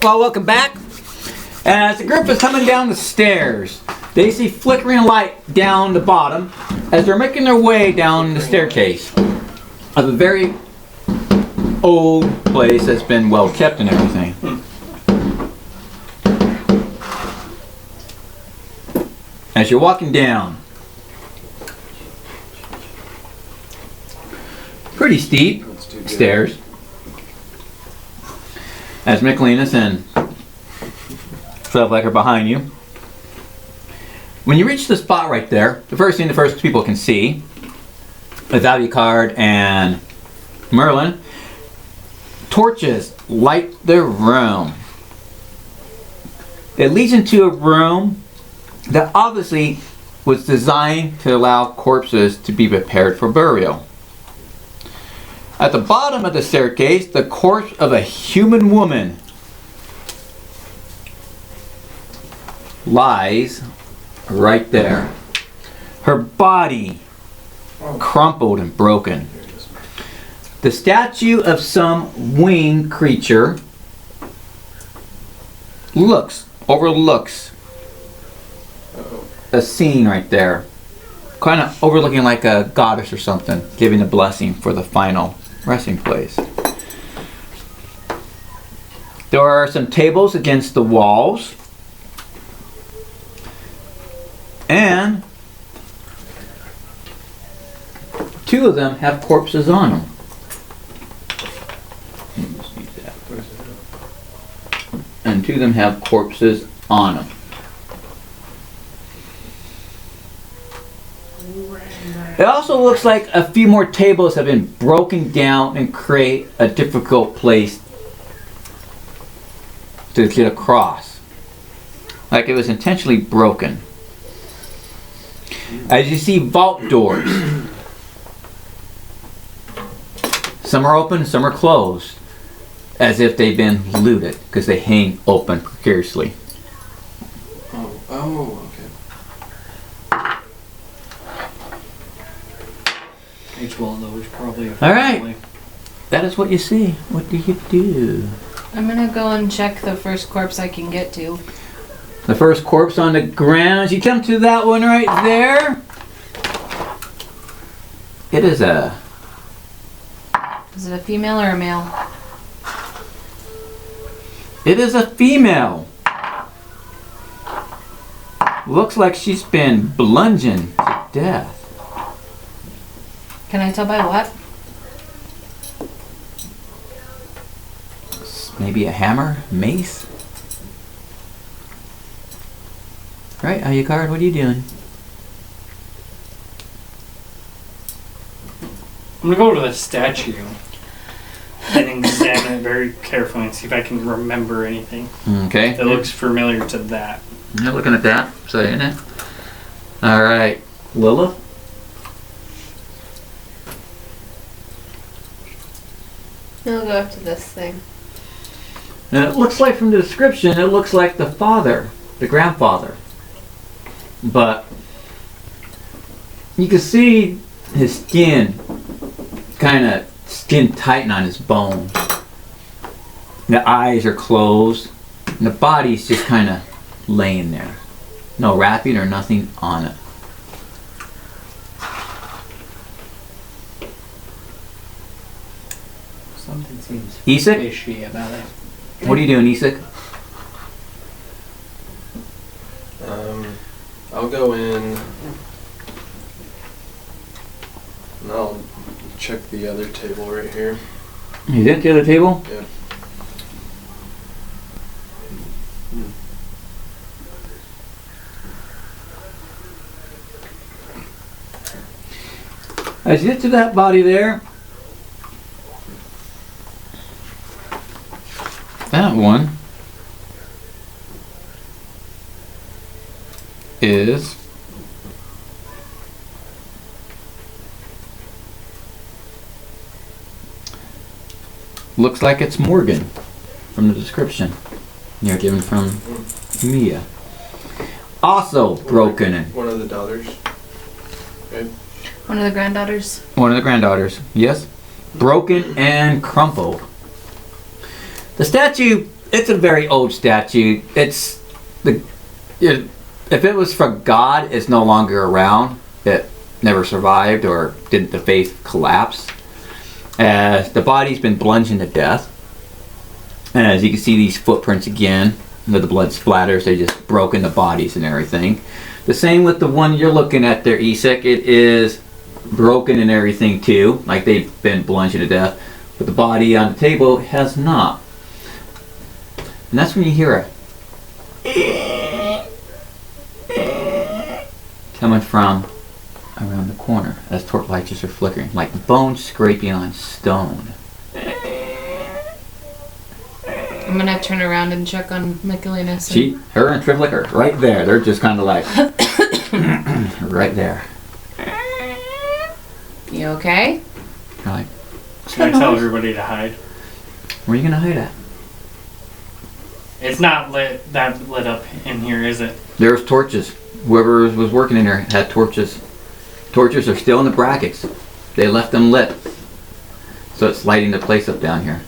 Well, welcome back. As the group is coming down the stairs, they see flickering light down the bottom as they're making their way down the staircase of a very old place that's been well kept and everything. As you're walking down, pretty steep stairs, as Michaelinus and Fredleck are behind you. When you reach the spot right there, the first thing the first people can see is Alucard and Merlin. Torches light the room. It leads into a room that obviously was designed to allow corpses to be prepared for burial. At the bottom of the staircase, the corpse of a human woman lies right there. Her body crumpled and broken. The statue of some winged creature overlooks a scene right there. Kind of overlooking like a goddess or something, giving a blessing for the final resting place. There are some tables against the walls. And two of them have corpses on them. And two of them have corpses on them. It also looks like a few more tables have been broken down and create a difficult place to get across. Like it was intentionally broken. As you see vault doors. Some are open, some are closed. As if they've been looted because they hang open precariously. Oh, okay. Each one of those probably. All right. That is what you see. What do you do? I'm gonna go and check the first corpse I can get to. The first corpse on the ground. You come to that one right there. It is a... Is it a female or a male? It is a female. Looks like she's been bludgeoned to death. Can I tell by what? Maybe a hammer? Mace? Right, Alucard, what are you doing? I'm gonna go to the statue and examine it very carefully and see if I can remember anything Okay. that looks familiar to that. You're looking at that, saying it. Alright. Lilith? I'll go up to this thing. And it looks like from the description, it looks like the father, the grandfather. But you can see his skin kind of skin tighten on his bones. The eyes are closed. And the body's just kind of laying there. No wrapping or nothing on it. Something seems Isak? fishy about it. What are you doing, Isak? I'll go in and I'll check the other table right here. You did the other table? Yeah. As you get to that body there, that one is looks like it's Morgan from the description you're given from Mia. Also broken and One of the daughters. Okay. One of the granddaughters. one of the granddaughters, yes, broken and crumpled. The statue it's a very old statue. It's if it was for God, it's no longer around. It never survived, or didn't the faith collapse? As the body's been bludgeoned to death. And as you can see these footprints again, where the blood splatters, they just broken the bodies and everything. The same with the one you're looking at there, Isak. It is broken and everything too, like they've been bludgeoned to death. But the body on the table has not. And that's when you hear a coming from around the corner as torch lights just are flickering, like bones scraping on stone. I'm gonna turn around and check on Michaelinas. See, her and Trivlick are right there. They're just kind of like right there. You okay? You're like, Should I tell everybody to hide? where are you gonna hide at? It's not lit up in here, is it? There's torches. Whoever was working in there had torches. Torches are still in the brackets. They left them lit. So it's lighting the place up down here.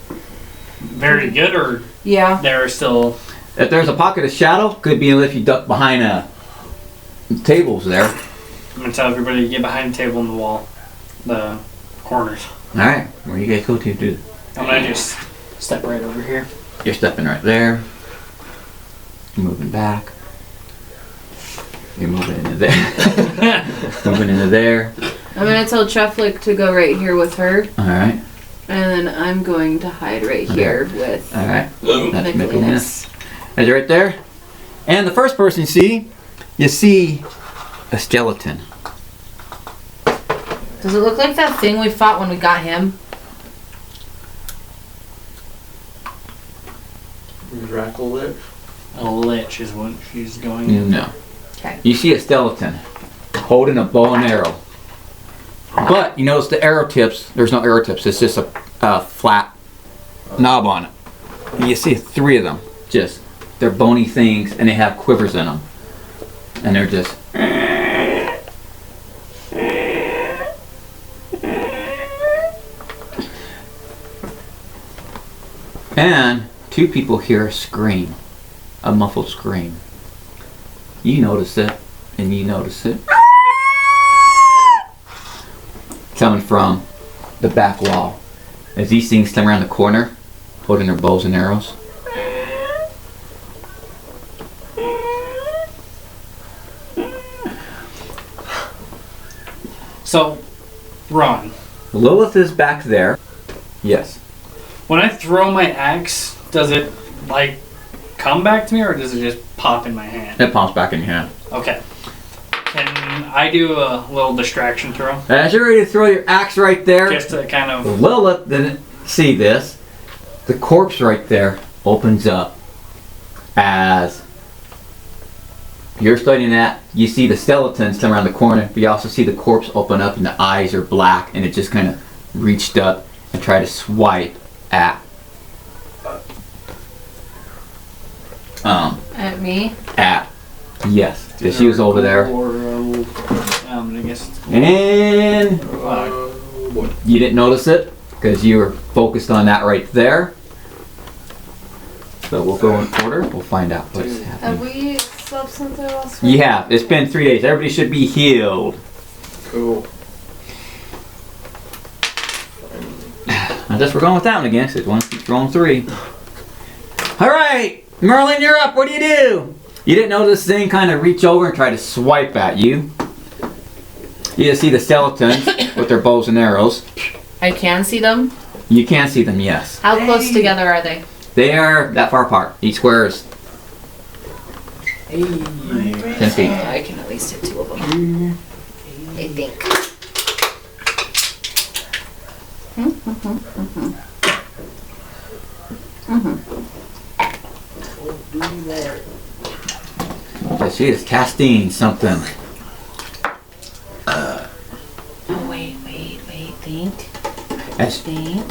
Very good, or Yeah. there are still... If there's a pocket of shadow, could be if you duck behind tables there. I'm going to tell everybody to get behind the table and the wall. The corners. Alright, where you guys go to, dude? I'm going to just step right over here. You're stepping right there. You're moving back. You're moving into there. Moving into there. I'm gonna tell Treflick to go right here with her, Alright, and then I'm going to hide right here with alright. That's Michaelinas. Michaelinas. Is it right there? And the first person you see a skeleton. Does it look like that thing we fought when we got him? Rackle it. A lich is what she's going in. No. Okay. You see a skeleton holding a bow and arrow. But you notice the arrow tips, there's no arrow tips, it's just a flat knob on it. And you see 3 of them, just, they're bony things and they have quivers in them. And they're just... And 2 people hear a scream, a muffled scream. You notice it, and you notice it. Coming from the back wall. As these things come around the corner, holding their bows and arrows. So, Ron, Lilith is back there. Yes. when I throw my axe, does it, like, come back to me, or does it just pop in my hand? It pops back in your hand. Okay. Can I do a little distraction throw? As you're ready to throw your axe right there, Just to kind of... Lilith didn't see this. The corpse right there opens up as you're studying that. You see the skeletons come around the corner, but you also see the corpse open up and the eyes are black, and it just kind of reached up and tried to swipe at At me? yes, because she was over there. I guess it's And Boy. you didn't notice it because you were focused on that right there. But we'll go in order. We'll find out what's Have happening. we slept since I lost my... You have. It's been 3 days. Everybody should be healed. Cool. I guess we're going with that one again. So one keeps rolling 3. All right, Merlin, you're up. What do? You didn't know this thing kind of reach over and try to swipe at you. You just see the skeletons with their bows and arrows. I can see them. You can see them, yes. How close together are they? They are that far apart. Each square is 10 feet. I can at least hit 2 of them. I think. But she is casting something. Oh, wait. Think. As- Think.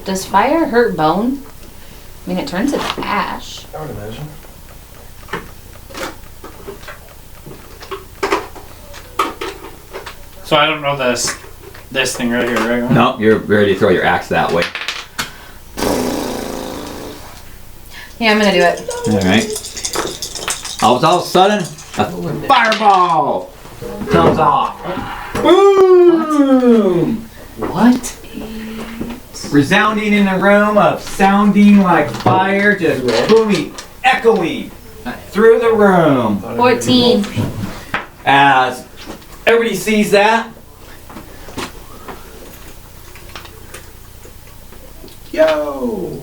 Does fire hurt bone? I mean, it turns into ash. I would imagine. So I don't know This thing right here, right? No, you're ready to throw your axe that way. Yeah, I'm gonna do it. Alright. All of a sudden, a fireball comes off. Boom! What? Resounding in the room of sounding like fire, just booming, echoing through the room. 14. As everybody sees that, Yo!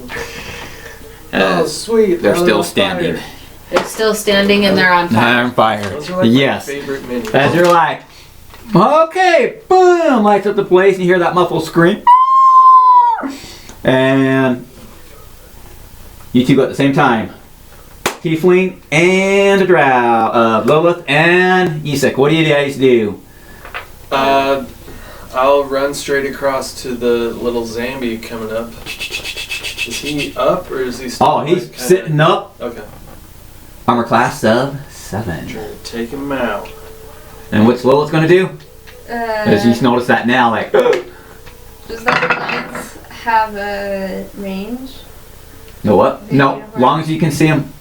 Oh, sweet. they're Now still on standing. fire. They're still standing and they're on fire. They're on fire. Those are like Yes. my favorite minis. As you're like, okay, boom, lights up the place, and you hear that muffled scream. And you two go at the same time. Tiefling and a drow. Lilith and Isak. What do you guys do? I'll run straight across to the little zombie coming up. Is he up or is he still? Oh, he's like, kinda- sitting up. Okay. Armor class of 7. Trying to take him out. And what's Lilith gonna do? As you notice that now, like, Does the knights have a range? no what? No, long as you can see him.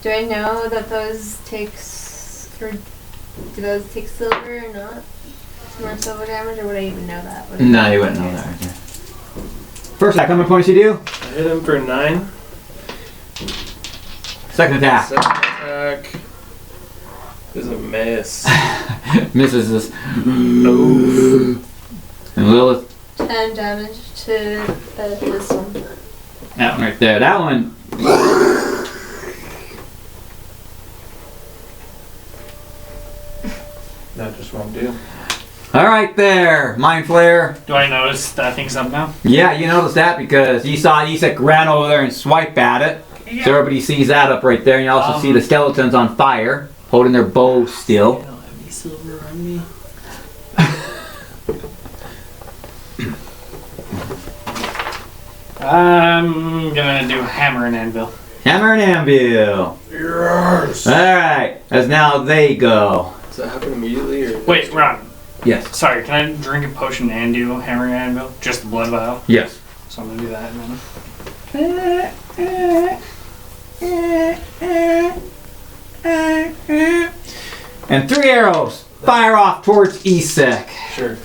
Do I know that those takes, or do those take silver or not? More silver damage, or would I even know that? Would I- No, you wouldn't know that. Right there. First attack, how many points you do? I hit him for 9. Second attack. Second attack is a miss. Misses this. Oh. And Lilith, 10 damage to this one. that one right there. That one. That just won't do. All right there, Mind Flare. Do I notice that thing's up now? Yeah, you noticed that because you saw Isak ran over there and swipe at it. So everybody sees that up right there. And you also see the skeletons on fire, holding their bows still. I don't have any silver on me. I'm gonna do hammer and anvil. Hammer and anvil. Yes! All right, as now they go. Does that happen immediately or? Wait, Ron. Yes. Sorry, can I drink a potion and do hammer and anvil? Just the blood vial? Yes. So I'm gonna do that then. And 3 arrows fire off towards Isak. Sure.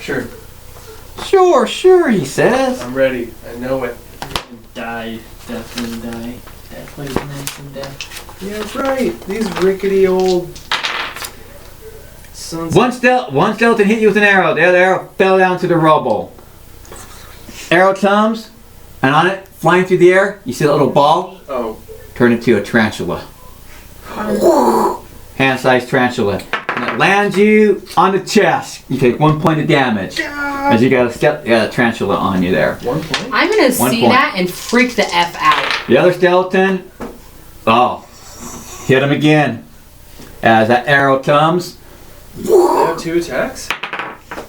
Sure, he says. I'm ready. I know it. Die. Definitely die. Death lays nice and death. Yeah, right. These rickety old sons. One skeleton hit you with an arrow. The other arrow fell down to the rubble. Arrow comes, and on it, flying through the air, you see a little ball Oh. turn into a tarantula. Hand-sized tarantula. And it lands you on the chest. You take 1 point of damage. As you got a tarantula on you there. 1 point? I'm gonna 1 see point. that and freak the F out. The other skeleton, hit him again. As that arrow comes, They have 2 attacks?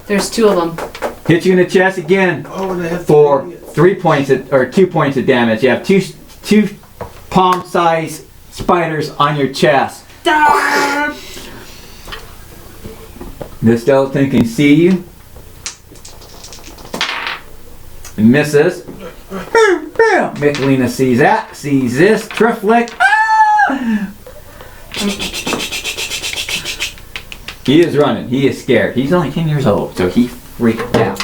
There's 2 of them. hits you in the chest again. Oh, and they have For 3. 3 points or 2 points of damage. You have two palm-sized spiders on your chest. This skeleton can see you. It misses. Michelina sees that. Sees this. Triflick. He is running. He is scared. He's only 10 years old, so he freaked out.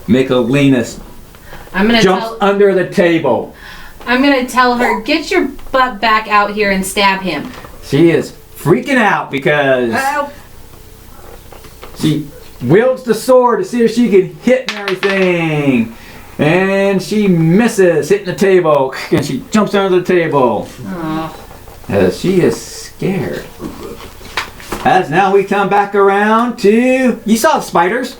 Michelina I'm gonna jumps tell under the table. her, get your butt back out here and stab him. She is freaking out because she wields the sword to see if she can hit and everything. And she misses, hitting the table. And she jumps under the table. Oh. As she is scared. As now we come back around to... You saw the spiders?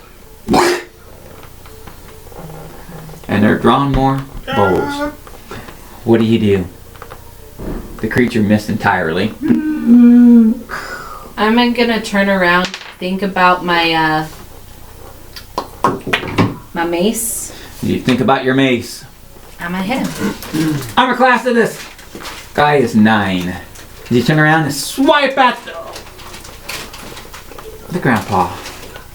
And they're drawing more bows. What do you do? The creature missed entirely. I'm gonna turn around, think about my my mace. You think about your mace. I'm gonna hit him. Armor class of this guy is 9. You turn around and swipe at the grandpa,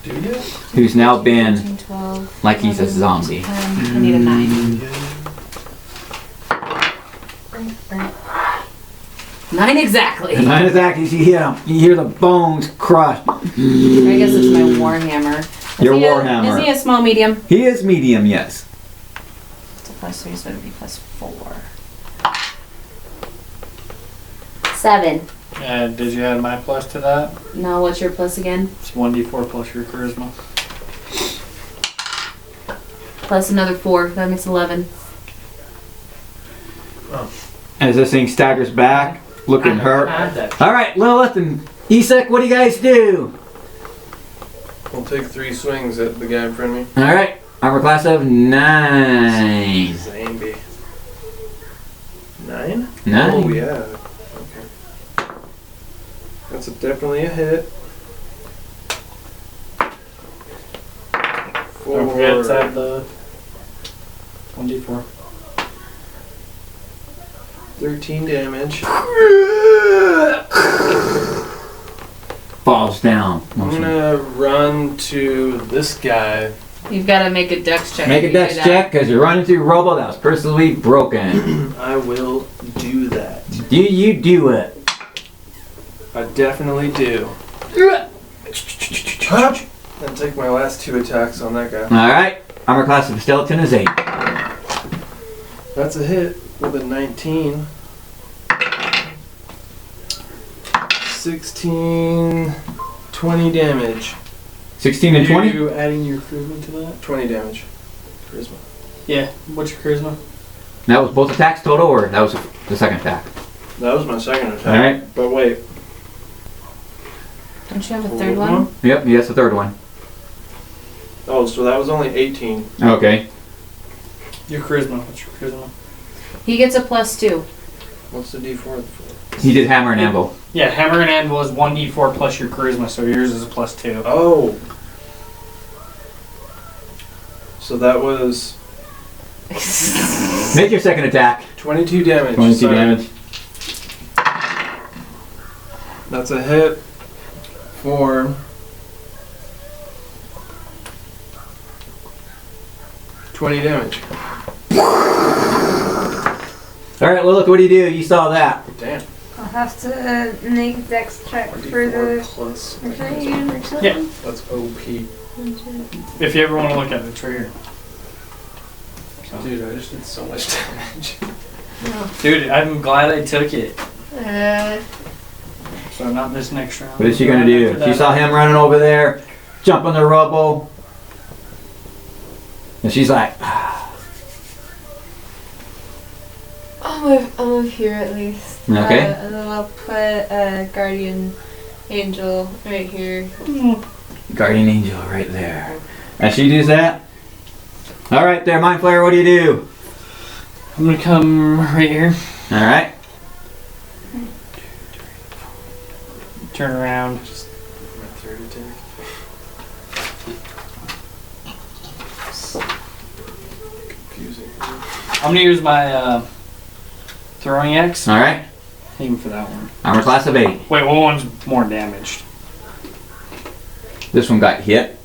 Do you? who's now been 13, 12. like he's a zombie. I need a 9. 9 exactly. And not exactly, you hear the bones crush. I guess it's my Warhammer. Your Is Warhammer. he a small medium? He is medium, yes. It's a +3, so it'd be +4. 7. Did you add my plus to that? No, what's your plus again? It's 1d4 plus your charisma. Plus another 4. That makes 11. As this thing staggers back, looking hurt. Add that. All right, Lilith and Isak, what do you guys do? We'll take 3 swings at the guy in front of me. All right, armor class of 9. Zambi. 9? 9. Oh, yeah. Okay. That's definitely a hit. Don't forget to add the 1d4. 13 damage. Falls down. I'm gonna run to this guy. You've got to make a dex check. Make a if you dex do that. check because you're running through Robo that was personally broken. I will do that. Do you do it? I definitely do. And take my last 2 attacks on that guy. All right, armor class of skeleton is 8. That's a hit with a 19. 16, 20 damage. 16 and 20? You adding your charisma to that? 20 damage. Charisma. Yeah. What's your charisma? That was both attacks total, or that was the second attack? That was my second attack. All right. But wait. Don't you have a third one? Yep, yes, the third one. Oh, so that was only 18. Okay. Your charisma. What's your charisma? He gets a +2. What's the D4 for? He did hammer and anvil. Yeah, hammer and anvil is 1d4 plus your charisma, so yours is a +2. Oh. So that was Make your second attack. 22 damage. 22 Sorry. damage. That's a hit for 20 damage. All right, Lilith, what do? You saw that. Damn. I'll have to make a dex check for the plus. machine or something. Yeah. That's OP. If you ever want to look at it, it's right here. Dude, I just did so much damage. Dude, I'm glad I took it. Uh, So not this next round. What is she gonna do? She saw him running over there, jump on the rubble, and she's like, I'll move here at least. Okay. And then I'll put a guardian angel right here. Guardian Angel right there. As she does that, all right there, Mind Flayer, what do you do? I'm gonna come right here, All right. turn around. My third attack. Confusing. I'm gonna use my throwing axe. All right. Aim for that one. Armor class of 8. Wait, what one's more damaged? This one got hit.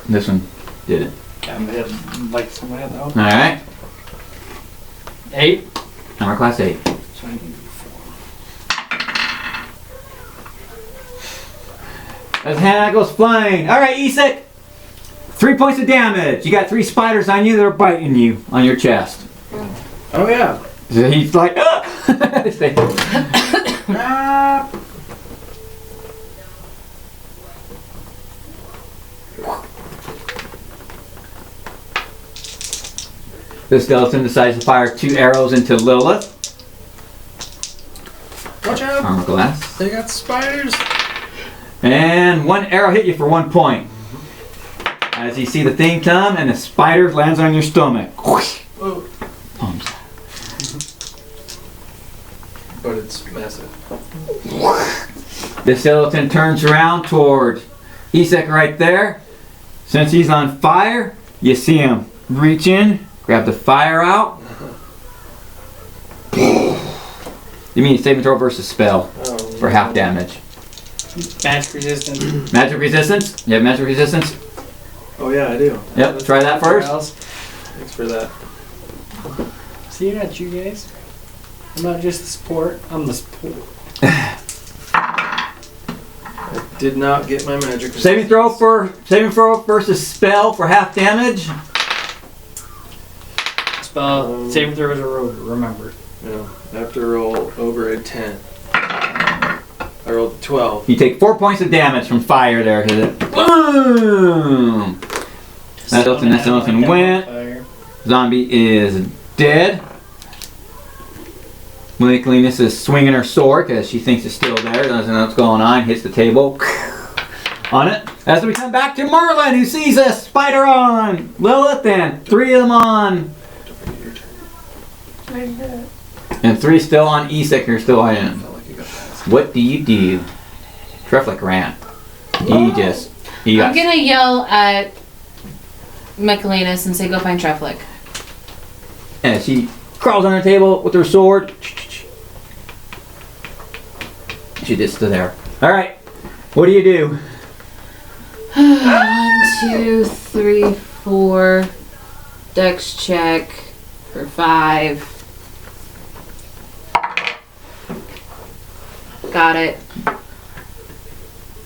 This one didn't. Okay, I'm gonna hit like somebody at the All right. 8. Armor class 8. So I need 4. As Hannah goes flying. All right, Isak. 3 points of damage. You got 3 spiders on you that are biting you on your chest. Oh yeah. So he's like, ah! The skeleton decides to fire 2 arrows into Lilith. Watch out! Armor glass. They got spiders. And 1 arrow hit you for 1 point. As you see the thing come and the spider lands on your stomach. Oh. Palms. But it's massive. The skeleton turns around toward Isak right there. Since he's on fire, you see him reach in, grab the fire out. You mean saving throw versus spell Oh, for half damage. Magic resistance. Magic resistance? You have magic resistance? Oh yeah, I do. Yep, try that first. Thanks for that. See, that's you guys. I'm not just the support. I'm the support. I did not get my magic. Saving throw versus spell for half damage. Spell saving throw is a rogue. Remember. Yeah. I have to roll over a 10. I rolled a 12. You take 4 points of damage from fire there. Hit it. Boom! That elephant went. Zombie is dead. Linus is swinging her sword because she thinks it's still there. Doesn't know what's going on. Hits the table on it. As we come back to Marlin, who sees a spider on Lilith, and 3 of them on, and 3 still on Isak. You're still in. What do you do? Treflick ran. He got. I'm gonna yell at Michaelinus and say, "Go find Treflick." And she crawls on her table with her sword. She just stood there. All right. What do you do? 1, 2, 3, 4. Dex check for 5. Got it.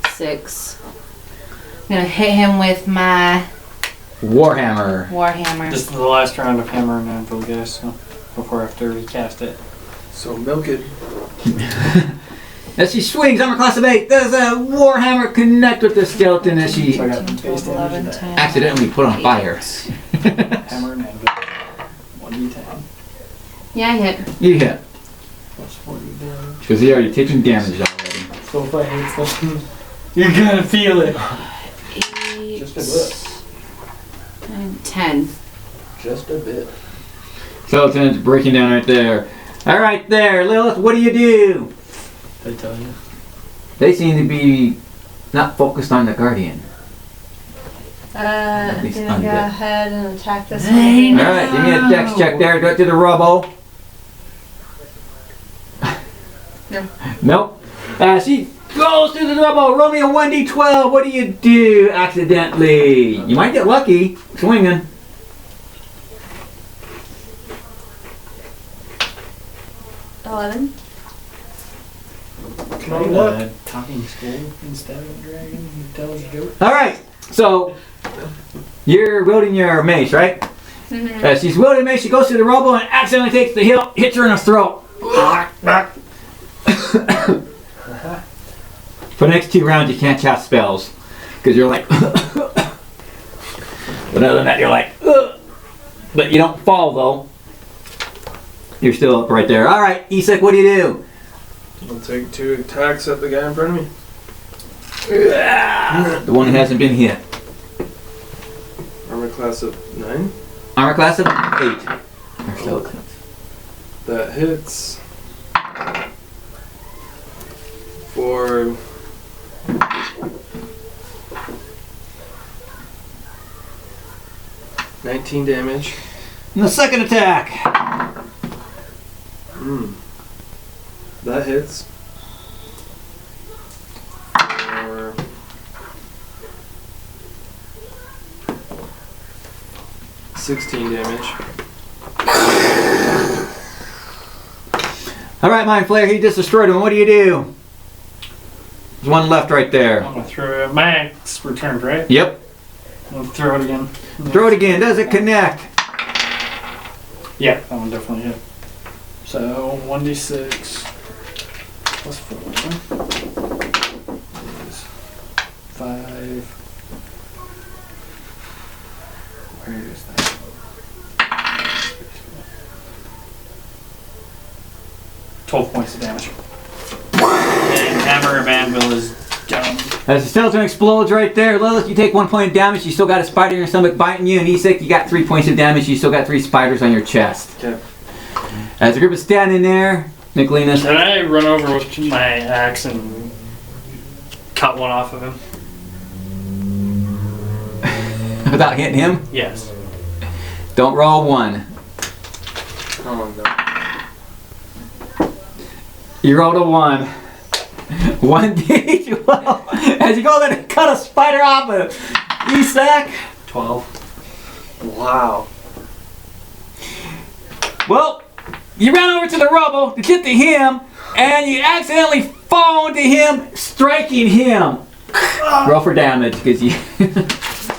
6. I'm gonna hit him with my Warhammer. warhammer. This is the last round of hammer and anvil, guys. So before I have to recast it. So milk it. As she swings, armor class of 8. Does a Warhammer connect with the skeleton as she So I got the base 11, damage of that. 10. accidentally put on fire? Hammer and anvil. 1d10 Yeah, I hit. You hit. plus 40 damage. Because he already taken damage already. So if I hit something, you're gonna feel it. 8, Just a bit. 9, 10. Just a bit. Skeleton's breaking down right there. All right, there, Lilith. What do you do? I tell you. They seem to be not focused on the Guardian. I'm least gonna I'm go good. ahead and attack this All one. right, give me a dex check there. Go to the rubble. No. Nope. She goes to the rubble. Roll me a 1d12. What do you do accidentally? You might get lucky swinging. $11. Can I get talking skull instead of a dragon who tells jokes? All right. So you're wielding your mace, right? Mm-hmm. As she's wielding mace, she goes to the rubble and accidentally takes the hilt, hits her in the throat. For the next 2 rounds, you can't cast spells because you're like. But other than that, you're like. But you don't fall though. You're still up right there. All right, Isak, what do you do? I'll take 2 attacks at the guy in front of me. The one that hasn't been hit. Armor class of 9. Armor class of 8. Or so. That hits for 19 damage. And the second attack. That hits for 16 damage. All right, Mind Flayer, he just destroyed him. What do you do? There's one left right there. I'm gonna throw it. My axe returned, right? Yep. I'm gonna throw it again. Throw it again. Does it connect? Yeah, that one definitely hit. So 1d6 plus 4 is 5. Where is that? 12 points of damage. And hammer of anvil is done. As the skeleton explodes right there, Lilith, you take 1 point of damage. You still got a spider in your stomach biting you. And Isak, you got 3 points of damage. You still got 3 spiders on your chest. Okay. As the group is standing there, Nicolinus. Can I run over with my axe and cut one off of him? Without hitting him, Yes. don't roll 1. Oh no. You rolled a 1. 1d12. As you go there to cut a spider off of Isak. 12. Wow. Well, you ran over to the rubble to get to him, and you accidentally fall into him, striking him. Roll for damage, because you...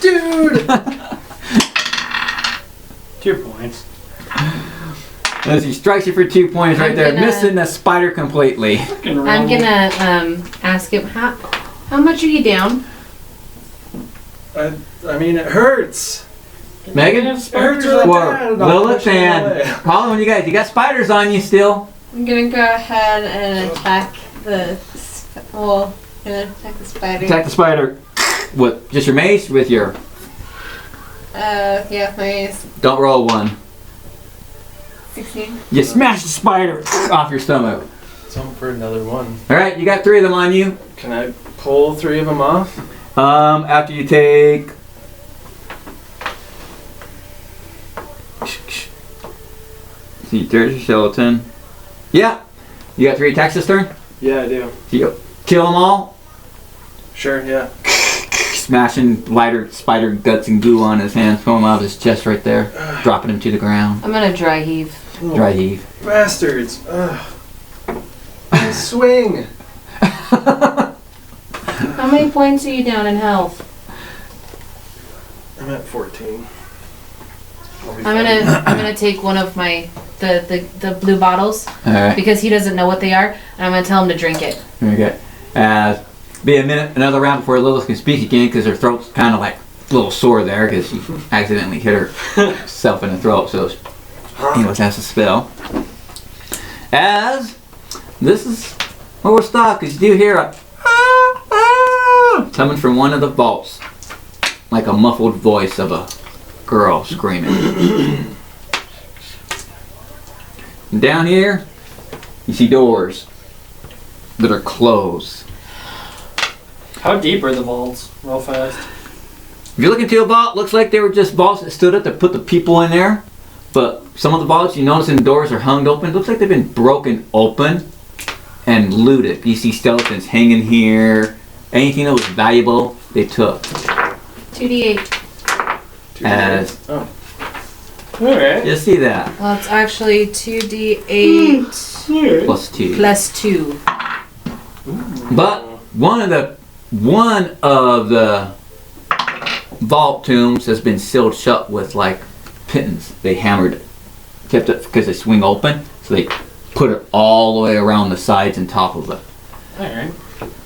Dude! 2 points. As he strikes you for 2 points right I'm there, gonna- missing the spider completely. I'm gonna ask him how much are you down? I mean, it hurts. Megan? It hurts really Whoa, bad. Lilith and Colin, you guys, you got spiders on you still. I'm gonna go ahead and attack the. Gonna attack the spider. Attack the spider with just your mace, with your... Yeah, my Don't roll 1. 16. You smash the spider off your stomach. Something for another one. Alright, you got 3 of them on you. Can I pull 3 of them off? After you take... See, there's your skeleton. Yeah. You got 3 attacks this turn? Yeah, I do. You kill them all. Sure, yeah. Smashing lighter spider guts and goo on his hands, pulling out of his chest right there. Dropping him to the ground. I'm gonna dry heave. Dry heave. Bastards. Ugh. Swing. How many points are you down in health? I'm at 14. I'm gonna take one of my the blue bottles Alright. because he doesn't know what they are, and I'm gonna tell him to drink it. Very good. Be a minute, another round before Lilith can speak again, because her throat's kind of like a little sore there, because she accidentally hit herself in the throat, so she has to spell. As this is where we'll stop, because you do hear a coming from one of the vaults, like a muffled voice of a girl screaming. And down here, you see doors that are closed. How deep are the vaults? Real fast. If you look into a vault, looks like they were just vaults that stood up to put the people in there. But some of the vaults, you notice, in the doors are hung open. It looks like they've been broken open and looted. You see skeletons hanging here. Anything that was valuable, they took. 2d8. As Alright. you see that. Well, it's actually 2d8 Plus 2. plus 2. But one of the vault tombs has been sealed shut with like pittons. They hammered, kept it because they swing open, so they put it all the way around the sides and top of it. Alright.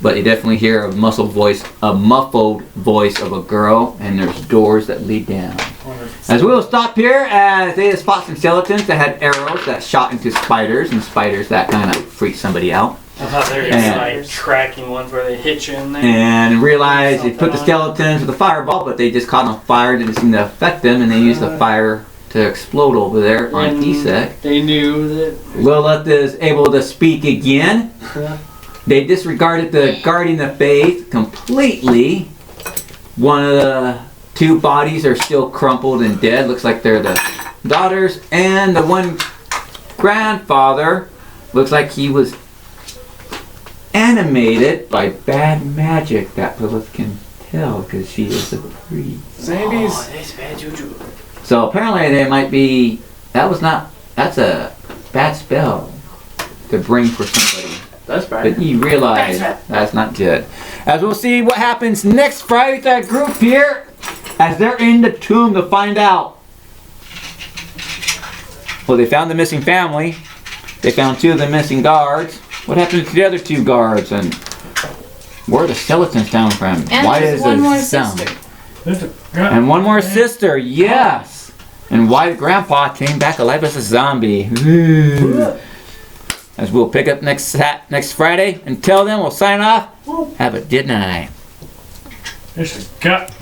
But you definitely hear a muffled voice of a girl, and there's doors that lead down. As we will stop here, as they spot some skeletons that had arrows that shot into spiders, and spiders that kind of freak somebody out. I thought they were And- like tracking ones where they hit you in there. And realized they put the skeletons with a fireball, but they just caught on fire, didn't seem to affect them, and they used the fire to explode over there on And Isaac. They knew that. Lilith is able to speak again. They disregarded the guarding the faith completely. One of the 2 bodies are still crumpled and dead. Looks like they're the daughters. And the one grandfather looks like he was animated by bad magic that Lilith can tell, because she is a priest. Zambies. that's bad juju. So apparently they might be, that's a bad spell to bring for somebody. That's But bad. you realize that's not good. As we'll see what happens next Friday with that group here, as they're in the tomb to find out. Well, they found the missing family. They found 2 of the missing guards. What happened to the other 2 guards, and where are the skeletons coming from? And Why there's is one there more sound? sister. And one more sister, yes. And why the grandpa came back alive as a zombie. As we'll pick up next Friday. Until then, we'll sign off. Have a good night. There's a gut.